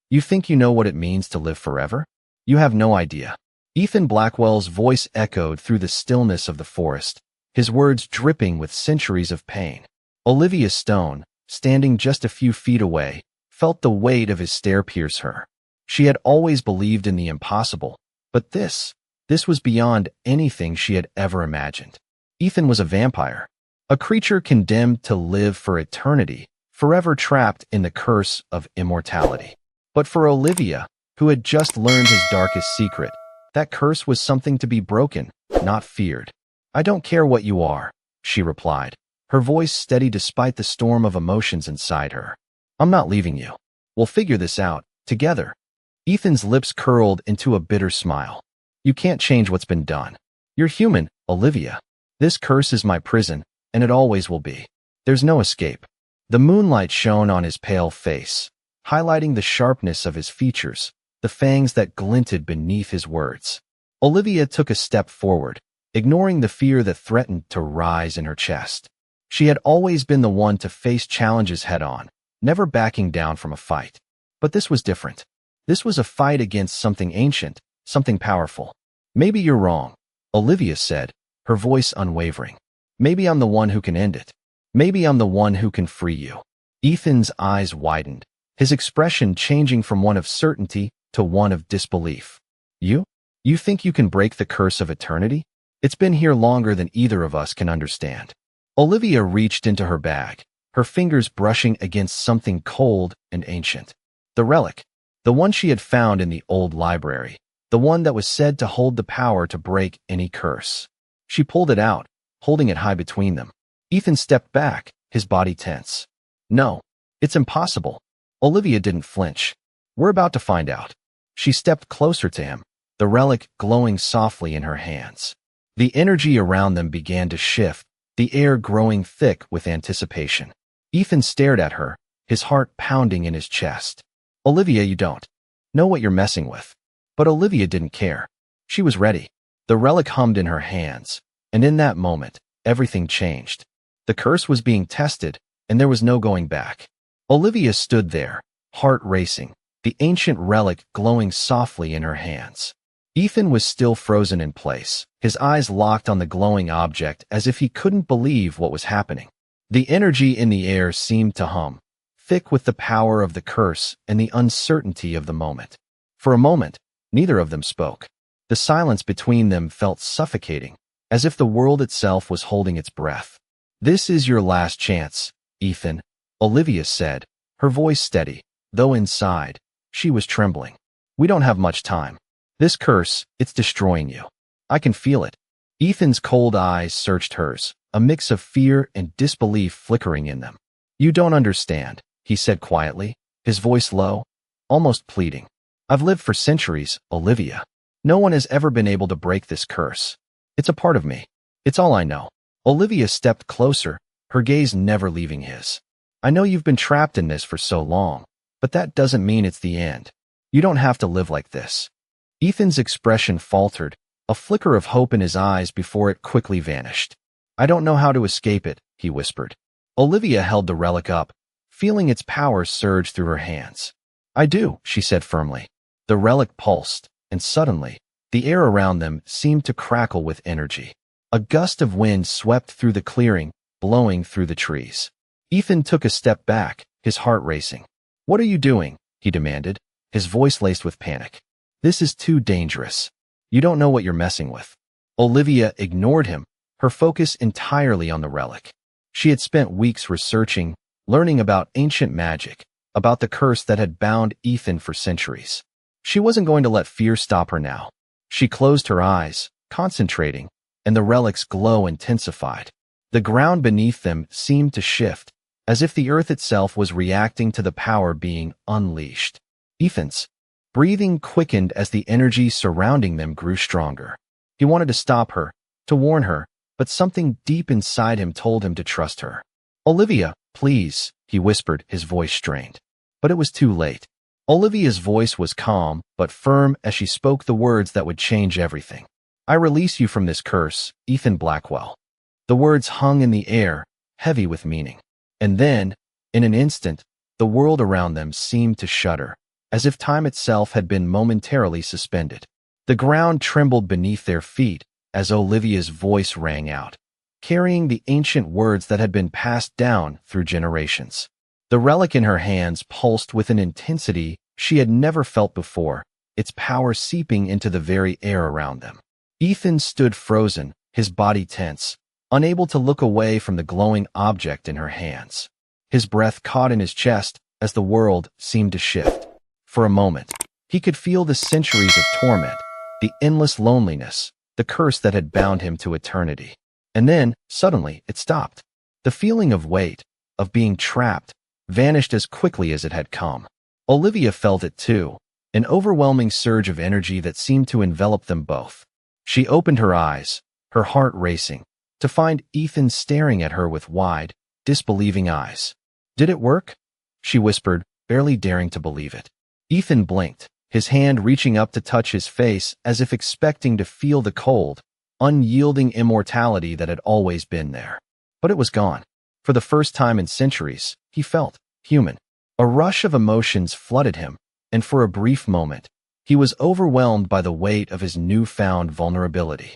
You think you know what it means to live forever? You have no idea. Ethan Blackwell's voice echoed through the stillness of the forest, his words dripping with centuries of pain. Olivia Stone, standing just a few feet away, felt the weight of his stare pierce her. She had always believed in the impossible, but this was beyond anything she had ever imagined. Ethan was a vampire, a creature condemned to live for eternity, forever trapped in the curse of immortality. But for Olivia, who had just learned his darkest secret, that curse was something to be broken, not feared. "I don't care what you are," she replied, her voice steady despite the storm of emotions inside her. "I'm not leaving you. We'll figure this out, together." Ethan's lips curled into a bitter smile. "You can't change what's been done. You're human, Olivia. This curse is my prison, and it always will be. There's no escape." The moonlight shone on his pale face, highlighting the sharpness of his features, the fangs that glinted beneath his words. Olivia took a step forward, ignoring the fear that threatened to rise in her chest. She had always been the one to face challenges head-on, never backing down from a fight. But this was different. This was a fight against something ancient, something powerful. "Maybe you're wrong," Olivia said, her voice unwavering. "Maybe I'm the one who can end it. Maybe I'm the one who can free you." Ethan's eyes widened, his expression changing from one of certainty to one of disbelief. "You? You think you can break the curse of eternity? It's been here longer than either of us can understand." Olivia reached into her bag, her fingers brushing against something cold and ancient. The relic, the one she had found in the old library, the one that was said to hold the power to break any curse. She pulled it out, holding it high between them. Ethan stepped back, his body tense. "No, it's impossible." Olivia didn't flinch. "We're about to find out." She stepped closer to him, the relic glowing softly in her hands. The energy around them began to shift, the air growing thick with anticipation. Ethan stared at her, his heart pounding in his chest. "Olivia, you don't know what you're messing with." But Olivia didn't care. She was ready. The relic hummed in her hands, and in that moment, everything changed. The curse was being tested, and there was no going back. Olivia stood there, heart racing, the ancient relic glowing softly in her hands. Ethan was still frozen in place, his eyes locked on the glowing object as if he couldn't believe what was happening. The energy in the air seemed to hum, thick with the power of the curse and the uncertainty of the moment. For a moment, neither of them spoke. The silence between them felt suffocating, as if the world itself was holding its breath. "This is your last chance, Ethan," Olivia said, her voice steady, though inside, she was trembling. "We don't have much time. This curse, it's destroying you. I can feel it." Ethan's cold eyes searched hers, a mix of fear and disbelief flickering in them. "You don't understand," he said quietly, his voice low, almost pleading. "I've lived for centuries, Olivia. No one has ever been able to break this curse. It's a part of me. It's all I know." Olivia stepped closer, her gaze never leaving his. "I know you've been trapped in this for so long, but that doesn't mean it's the end. You don't have to live like this." Ethan's expression faltered, a flicker of hope in his eyes before it quickly vanished. "I don't know how to escape it," he whispered. Olivia held the relic up, feeling its power surge through her hands. "I do," she said firmly. The relic pulsed, and suddenly, the air around them seemed to crackle with energy. A gust of wind swept through the clearing, blowing through the trees. Ethan took a step back, his heart racing. "What are you doing?" he demanded, his voice laced with panic. "This is too dangerous. You don't know what you're messing with." Olivia ignored him, her focus entirely on the relic. She had spent weeks researching, learning about ancient magic, about the curse that had bound Ethan for centuries. She wasn't going to let fear stop her now. She closed her eyes, concentrating, and the relic's glow intensified. The ground beneath them seemed to shift, as if the earth itself was reacting to the power being unleashed. Ethan's breathing quickened as the energy surrounding them grew stronger. He wanted to stop her, to warn her, but something deep inside him told him to trust her. "Olivia, please," he whispered, his voice strained. But it was too late. Olivia's voice was calm but firm as she spoke the words that would change everything. "I release you from this curse, Ethan Blackwell." The words hung in the air, heavy with meaning. And then, in an instant, the world around them seemed to shudder. as if time itself had been momentarily suspended. The ground trembled beneath their feet as Olivia's voice rang out, carrying the ancient words that had been passed down through generations. The relic in her hands pulsed with an intensity she had never felt before, its power seeping into the very air around them. Ethan stood frozen, his body tense, unable to look away from the glowing object in her hands. His breath caught in his chest as the world seemed to shift. For a moment, he could feel the centuries of torment, the endless loneliness, the curse that had bound him to eternity. And then, suddenly, it stopped. The feeling of weight, of being trapped, vanished as quickly as it had come. Olivia felt it too, an overwhelming surge of energy that seemed to envelop them both. She opened her eyes, her heart racing, to find Ethan staring at her with wide, disbelieving eyes. "Did it work?" she whispered, barely daring to believe it. Ethan blinked, his hand reaching up to touch his face as if expecting to feel the cold, unyielding immortality that had always been there. But it was gone. For the first time in centuries, he felt human. A rush of emotions flooded him, and for a brief moment, he was overwhelmed by the weight of his newfound vulnerability.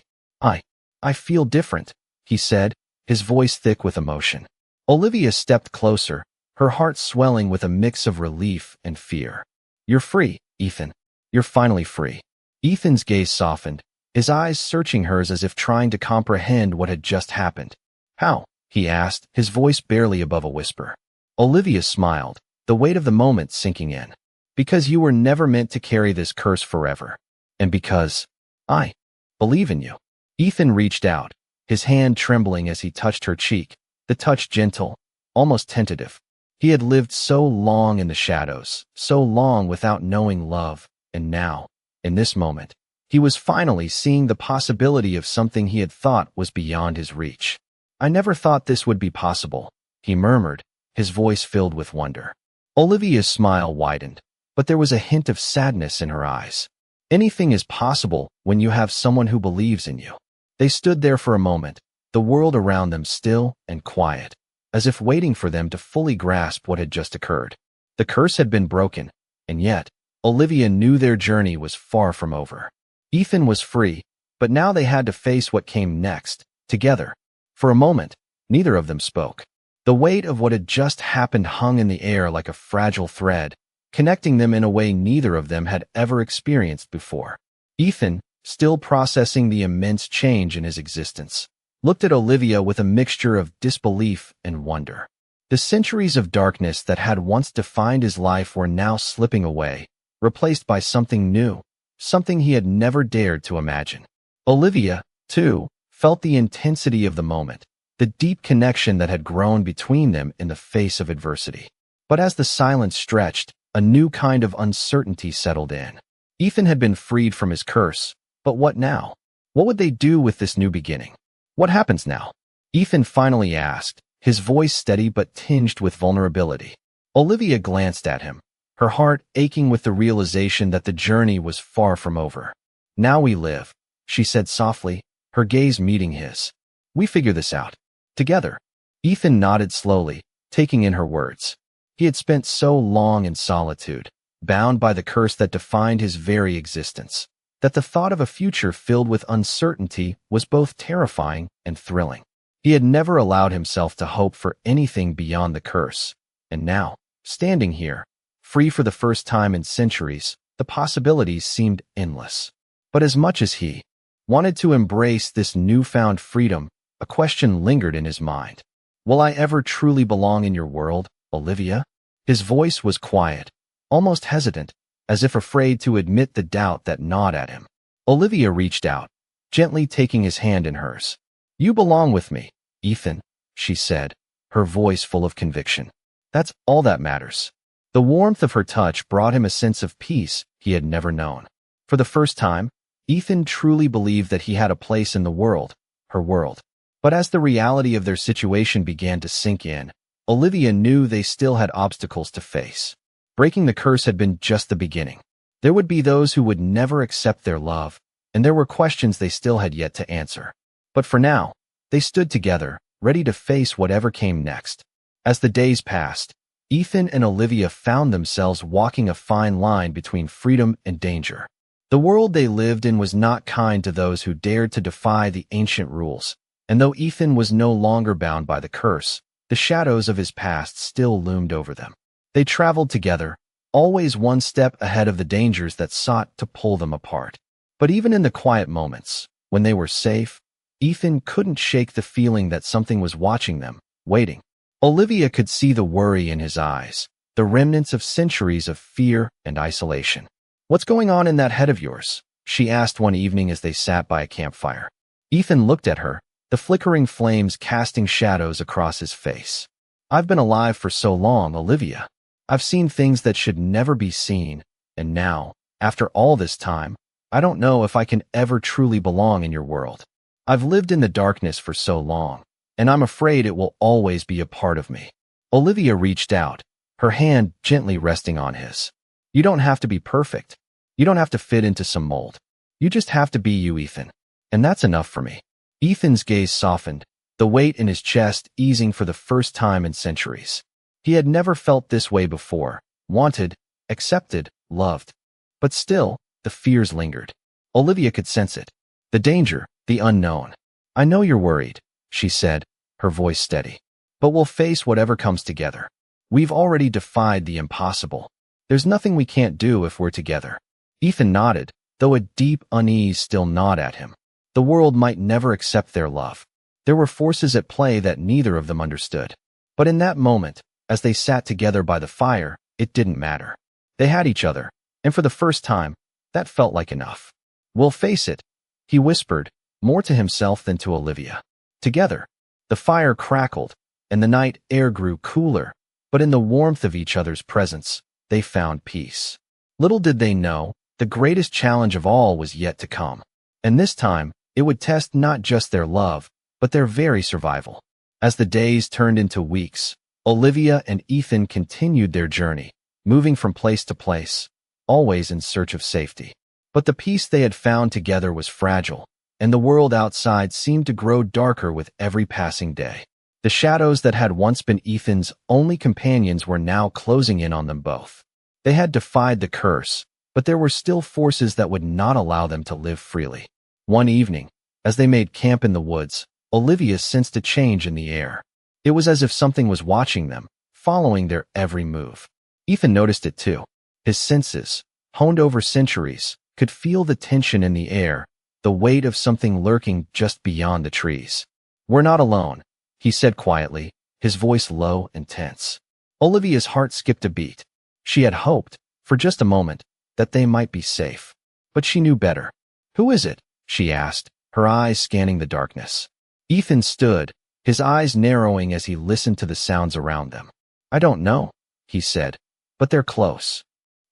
I feel different," he said, his voice thick with emotion. Olivia stepped closer, her heart swelling with a mix of relief and fear. "You're free, Ethan. You're finally free." Ethan's gaze softened, his eyes searching hers as if trying to comprehend what had just happened. "How?" he asked, his voice barely above a whisper. Olivia smiled, the weight of the moment sinking in. "Because you were never meant to carry this curse forever. And because I believe in you." Ethan reached out, his hand trembling as he touched her cheek, the touch gentle, almost tentative. He had lived so long in the shadows, so long without knowing love, and now, in this moment, he was finally seeing the possibility of something he had thought was beyond his reach. "I never thought this would be possible," he murmured, his voice filled with wonder. Olivia's smile widened, but there was a hint of sadness in her eyes. Anything is possible when you have someone who believes in you. They stood there for a moment, the world around them still and quiet, as if waiting for them to fully grasp what had just occurred. The curse had been broken, and yet, Olivia knew their journey was far from over. Ethan was free, but now they had to face what came next, together. For a moment, neither of them spoke. The weight of what had just happened hung in the air like a fragile thread, connecting them in a way neither of them had ever experienced before. Ethan, still processing the immense change in his existence, looked at Olivia with a mixture of disbelief and wonder. The centuries of darkness that had once defined his life were now slipping away, replaced by something new, something he had never dared to imagine. Olivia, too, felt the intensity of the moment, the deep connection that had grown between them in the face of adversity. But as the silence stretched, a new kind of uncertainty settled in. Ethan had been freed from his curse, but what now? What would they do with this new beginning? "What happens now?" Ethan finally asked, his voice steady but tinged with vulnerability. Olivia glanced at him, her heart aching with the realization that the journey was far from over. "Now we live," she said softly, her gaze meeting his. "We figure this out. Together." Ethan nodded slowly, taking in her words. He had spent so long in solitude, bound by the curse that defined his very existence, that the thought of a future filled with uncertainty was both terrifying and thrilling. He had never allowed himself to hope for anything beyond the curse, and now, standing here, free for the first time in centuries, the possibilities seemed endless. But as much as he wanted to embrace this newfound freedom, a question lingered in his mind. "Will I ever truly belong in your world, Olivia?" His voice was quiet, almost hesitant, as if afraid to admit the doubt that gnawed at him. Olivia reached out, gently taking his hand in hers. "You belong with me, Ethan," she said, her voice full of conviction. "That's all that matters." The warmth of her touch brought him a sense of peace he had never known. For the first time, Ethan truly believed that he had a place in the world, her world. But as the reality of their situation began to sink in, Olivia knew they still had obstacles to face. Breaking the curse had been just the beginning. There would be those who would never accept their love, and there were questions they still had yet to answer. But for now, they stood together, ready to face whatever came next. As the days passed, Ethan and Olivia found themselves walking a fine line between freedom and danger. The world they lived in was not kind to those who dared to defy the ancient rules, and though Ethan was no longer bound by the curse, the shadows of his past still loomed over them. They traveled together, always one step ahead of the dangers that sought to pull them apart. But even in the quiet moments, when they were safe, Ethan couldn't shake the feeling that something was watching them, waiting. Olivia could see the worry in his eyes, the remnants of centuries of fear and isolation. "What's going on in that head of yours?" she asked one evening as they sat by a campfire. Ethan looked at her, the flickering flames casting shadows across his face. "I've been alive for so long, Olivia. I've seen things that should never be seen, and now, after all this time, I don't know if I can ever truly belong in your world. I've lived in the darkness for so long, and I'm afraid it will always be a part of me." Olivia reached out, her hand gently resting on his. "You don't have to be perfect. You don't have to fit into some mold. You just have to be you, Ethan. And that's enough for me." Ethan's gaze softened, the weight in his chest easing for the first time in centuries. He had never felt this way before, wanted, accepted, loved. But still, the fears lingered. Olivia could sense it. The danger, the unknown. "I know you're worried," she said, her voice steady. "But we'll face whatever comes together. We've already defied the impossible. There's nothing we can't do if we're together." Ethan nodded, though a deep unease still gnawed at him. The world might never accept their love. There were forces at play that neither of them understood. But in that moment, as they sat together by the fire, it didn't matter. They had each other, and for the first time, that felt like enough. "We'll face it," he whispered, more to himself than to Olivia. Together, the fire crackled, and the night air grew cooler, but in the warmth of each other's presence, they found peace. Little did they know, the greatest challenge of all was yet to come. And this time, it would test not just their love, but their very survival. As the days turned into weeks, Olivia and Ethan continued their journey, moving from place to place, always in search of safety. But the peace they had found together was fragile, and the world outside seemed to grow darker with every passing day. The shadows that had once been Ethan's only companions were now closing in on them both. They had defied the curse, but there were still forces that would not allow them to live freely. One evening, as they made camp in the woods, Olivia sensed a change in the air. It was as if something was watching them, following their every move. Ethan noticed it too. His senses, honed over centuries, could feel the tension in the air, the weight of something lurking just beyond the trees. "We're not alone," he said quietly, his voice low and tense. Olivia's heart skipped a beat. She had hoped, for just a moment, that they might be safe. But she knew better. "Who is it?" she asked, her eyes scanning the darkness. Ethan stood, his eyes narrowing as he listened to the sounds around them. "I don't know," he said, "but they're close."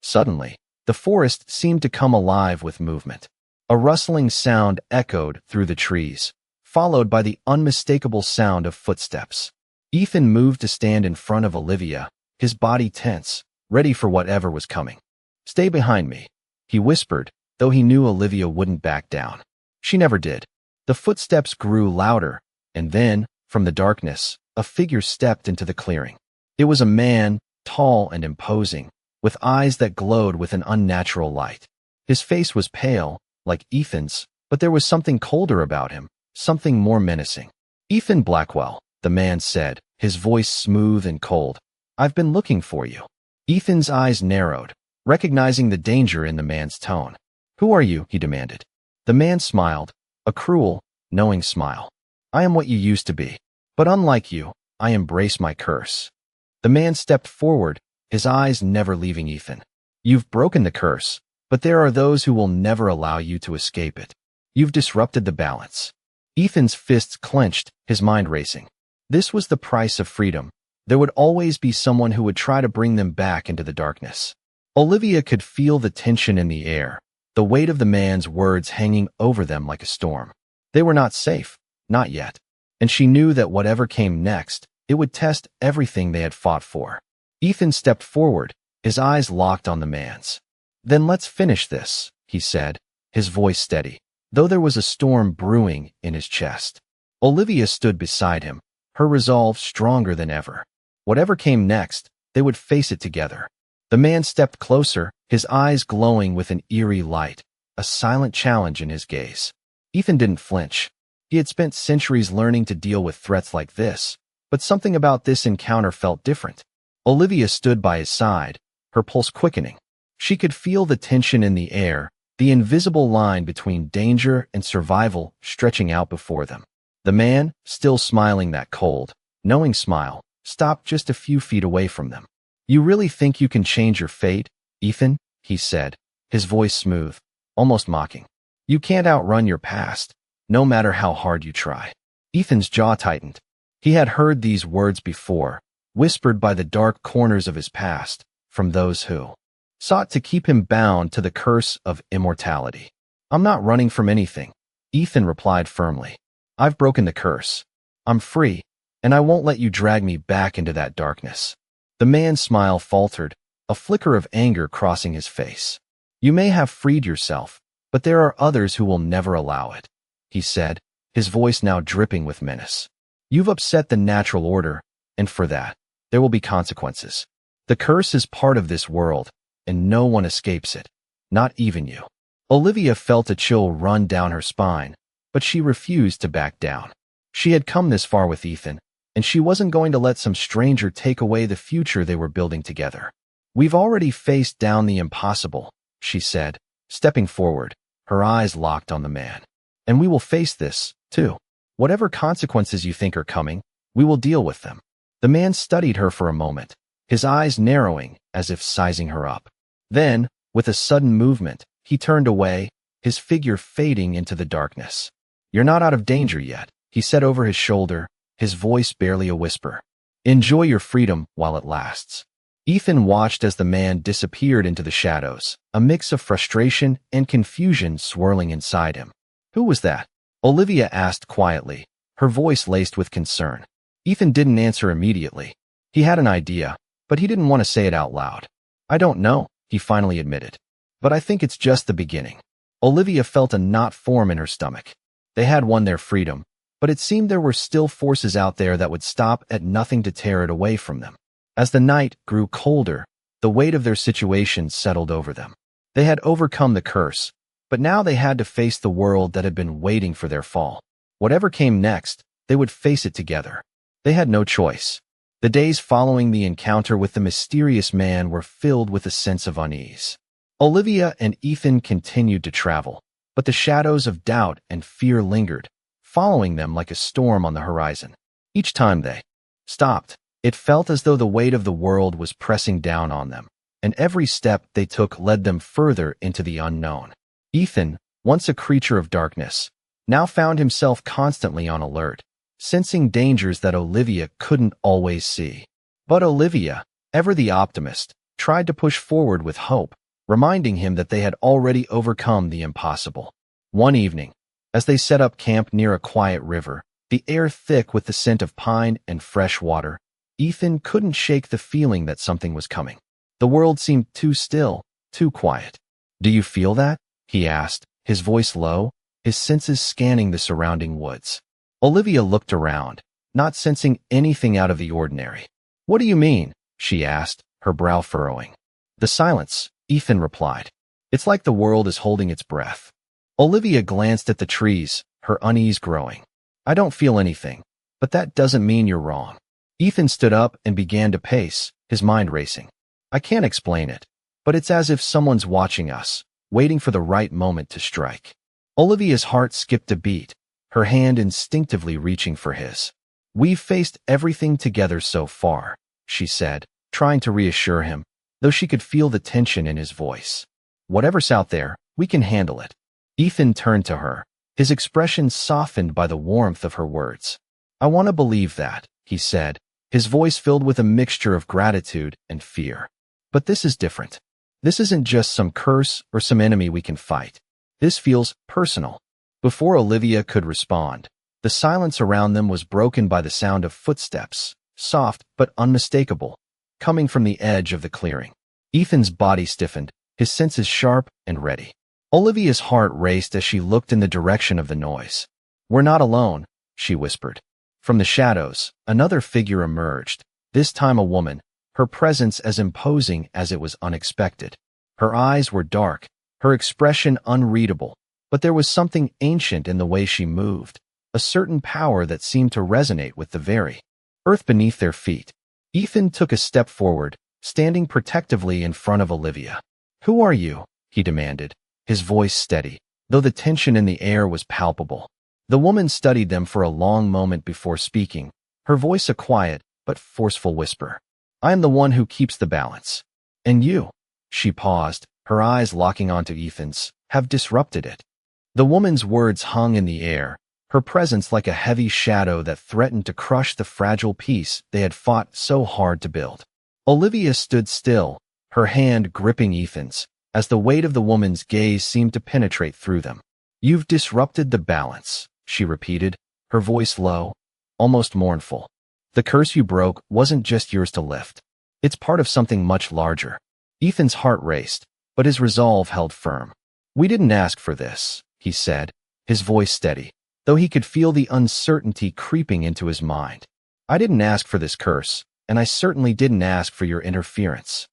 Suddenly, the forest seemed to come alive with movement. A rustling sound echoed through the trees, followed by the unmistakable sound of footsteps. Ethan moved to stand in front of Olivia, his body tense, ready for whatever was coming. "Stay behind me," he whispered, though he knew Olivia wouldn't back down. She never did. The footsteps grew louder, and then, from the darkness, a figure stepped into the clearing. It was a man, tall and imposing, with eyes that glowed with an unnatural light. His face was pale, like Ethan's, but there was something colder about him, something more menacing. "Ethan Blackwell," the man said, his voice smooth and cold. "I've been looking for you." Ethan's eyes narrowed, recognizing the danger in the man's tone. "Who are you?" he demanded. The man smiled, a cruel, knowing smile. "I am what you used to be. But unlike you, I embrace my curse." The man stepped forward, his eyes never leaving Ethan. "You've broken the curse, but there are those who will never allow you to escape it. You've disrupted the balance." Ethan's fists clenched, his mind racing. This was the price of freedom. There would always be someone who would try to bring them back into the darkness. Olivia could feel the tension in the air, the weight of the man's words hanging over them like a storm. They were not safe, not yet, and she knew that whatever came next, it would test everything they had fought for. Ethan stepped forward, his eyes locked on the man's. "Then let's finish this," he said, his voice steady, though there was a storm brewing in his chest. Olivia stood beside him, her resolve stronger than ever. Whatever came next, they would face it together. The man stepped closer, his eyes glowing with an eerie light, a silent challenge in his gaze. Ethan didn't flinch. He had spent centuries learning to deal with threats like this, but something about this encounter felt different. Olivia stood by his side, her pulse quickening. She could feel the tension in the air, the invisible line between danger and survival stretching out before them. The man, still smiling that cold, knowing smile, stopped just a few feet away from them. "You really think you can change your fate, Ethan?" he said, his voice smooth, almost mocking. "You can't outrun your past, no matter how hard you try." Ethan's jaw tightened. He had heard these words before, whispered by the dark corners of his past, from those who sought to keep him bound to the curse of immortality. "I'm not running from anything," Ethan replied firmly. "I've broken the curse. I'm free, and I won't let you drag me back into that darkness." The man's smile faltered, a flicker of anger crossing his face. "You may have freed yourself, but there are others who will never allow it," he said, his voice now dripping with menace. "You've upset the natural order, and for that, there will be consequences. The curse is part of this world, and no one escapes it, not even you." Olivia felt a chill run down her spine, but she refused to back down. She had come this far with Ethan, and she wasn't going to let some stranger take away the future they were building together. "We've already faced down the impossible," she said, stepping forward, her eyes locked on the man. "And we will face this, too. Whatever consequences you think are coming, we will deal with them." The man studied her for a moment, his eyes narrowing as if sizing her up. Then, with a sudden movement, he turned away, his figure fading into the darkness. "You're not out of danger yet," he said over his shoulder, his voice barely a whisper. "Enjoy your freedom while it lasts." Ethan watched as the man disappeared into the shadows, a mix of frustration and confusion swirling inside him. "Who was that?" Olivia asked quietly, her voice laced with concern. Ethan didn't answer immediately. He had an idea, but he didn't want to say it out loud. "I don't know," he finally admitted. "But I think it's just the beginning." Olivia felt a knot form in her stomach. They had won their freedom, but it seemed there were still forces out there that would stop at nothing to tear it away from them. As the night grew colder, the weight of their situation settled over them. They had overcome the curse, but now they had to face the world that had been waiting for their fall. Whatever came next, they would face it together. They had no choice. The days following the encounter with the mysterious man were filled with a sense of unease. Olivia and Ethan continued to travel, but the shadows of doubt and fear lingered, following them like a storm on the horizon. Each time they stopped, it felt as though the weight of the world was pressing down on them, and every step they took led them further into the unknown. Ethan, once a creature of darkness, now found himself constantly on alert, sensing dangers that Olivia couldn't always see. But Olivia, ever the optimist, tried to push forward with hope, reminding him that they had already overcome the impossible. One evening, as they set up camp near a quiet river, the air thick with the scent of pine and fresh water, Ethan couldn't shake the feeling that something was coming. The world seemed too still, too quiet. "Do you feel that?" he asked, his voice low, his senses scanning the surrounding woods. Olivia looked around, not sensing anything out of the ordinary. "What do you mean?" she asked, her brow furrowing. "The silence," Ethan replied. "It's like the world is holding its breath." Olivia glanced at the trees, her unease growing. "I don't feel anything, but that doesn't mean you're wrong." Ethan stood up and began to pace, his mind racing. "I can't explain it, but it's as if someone's watching us, waiting for the right moment to strike." Olivia's heart skipped a beat, her hand instinctively reaching for his. "We've faced everything together so far," she said, trying to reassure him, though she could feel the tension in his voice. "Whatever's out there, we can handle it." Ethan turned to her, his expression softened by the warmth of her words. "I want to believe that," he said, his voice filled with a mixture of gratitude and fear. "But this is different. This isn't just some curse or some enemy we can fight. This feels personal." Before Olivia could respond, the silence around them was broken by the sound of footsteps, soft but unmistakable, coming from the edge of the clearing. Ethan's body stiffened, his senses sharp and ready. Olivia's heart raced as she looked in the direction of the noise. "We're not alone," she whispered. From the shadows, another figure emerged, this time a woman, her presence as imposing as it was unexpected. Her eyes were dark, her expression unreadable, but there was something ancient in the way she moved, a certain power that seemed to resonate with the very earth beneath their feet. Ethan took a step forward, standing protectively in front of Olivia. "Who are you?" he demanded, his voice steady, though the tension in the air was palpable. The woman studied them for a long moment before speaking, her voice a quiet but forceful whisper. "I am the one who keeps the balance. And you," she paused, her eyes locking onto Ethan's, "have disrupted it." The woman's words hung in the air, her presence like a heavy shadow that threatened to crush the fragile peace they had fought so hard to build. Olivia stood still, her hand gripping Ethan's, as the weight of the woman's gaze seemed to penetrate through them. "You've disrupted the balance," she repeated, her voice low, almost mournful. "The curse you broke wasn't just yours to lift. It's part of something much larger." Ethan's heart raced, but his resolve held firm. "We didn't ask for this," he said, his voice steady, though he could feel the uncertainty creeping into his mind. "I didn't ask for this curse, and I certainly didn't ask for your interference."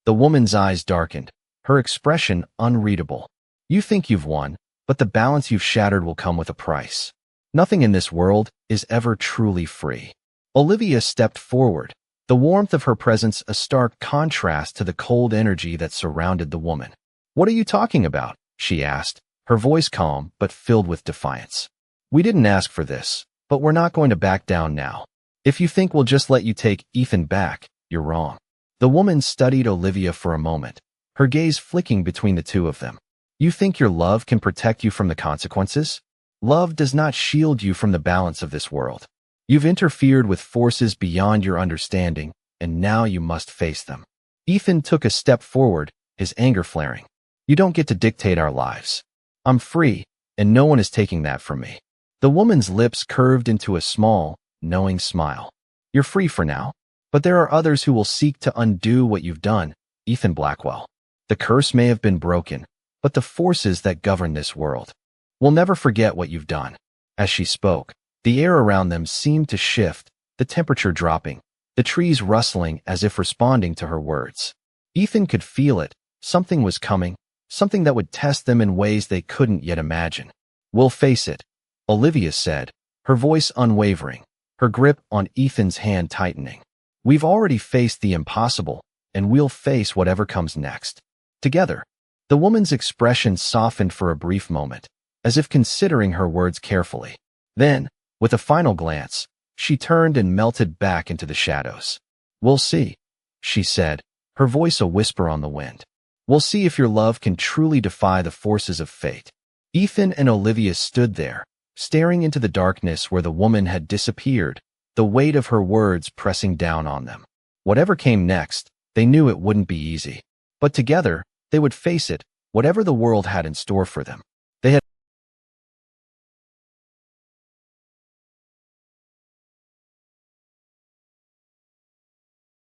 The woman's eyes darkened, her expression unreadable. "You think you've won, but the balance you've shattered will come with a price. Nothing in this world is ever truly free." Olivia stepped forward, the warmth of her presence a stark contrast to the cold energy that surrounded the woman. "What are you talking about?" she asked, her voice calm but filled with defiance. "We didn't ask for this, but we're not going to back down now. If you think we'll just let you take Ethan back, you're wrong." The woman studied Olivia for a moment, her gaze flicking between the two of them. "You think your love can protect you from the consequences? Love does not shield you from the balance of this world. You've interfered with forces beyond your understanding, and now you must face them." Ethan took a step forward, his anger flaring. "You don't get to dictate our lives. I'm free, and no one is taking that from me." The woman's lips curved into a small, knowing smile. "You're free for now, but there are others who will seek to undo what you've done, Ethan Blackwell. The curse may have been broken, but the forces that govern this world will never forget what you've done." As she spoke, the air around them seemed to shift, the temperature dropping, the trees rustling as if responding to her words. Ethan could feel it. Something was coming, something that would test them in ways they couldn't yet imagine. "We'll face it," Olivia said, her voice unwavering, her grip on Ethan's hand tightening. "We've already faced the impossible, and we'll face whatever comes next. Together." The woman's expression softened for a brief moment, as if considering her words carefully. Then, with a final glance, she turned and melted back into the shadows. "We'll see," she said, her voice a whisper on the wind. "We'll see if your love can truly defy the forces of fate." Ethan and Olivia stood there, staring into the darkness where the woman had disappeared, the weight of her words pressing down on them. Whatever came next, they knew it wouldn't be easy. But together, they would face it, whatever the world had in store for them.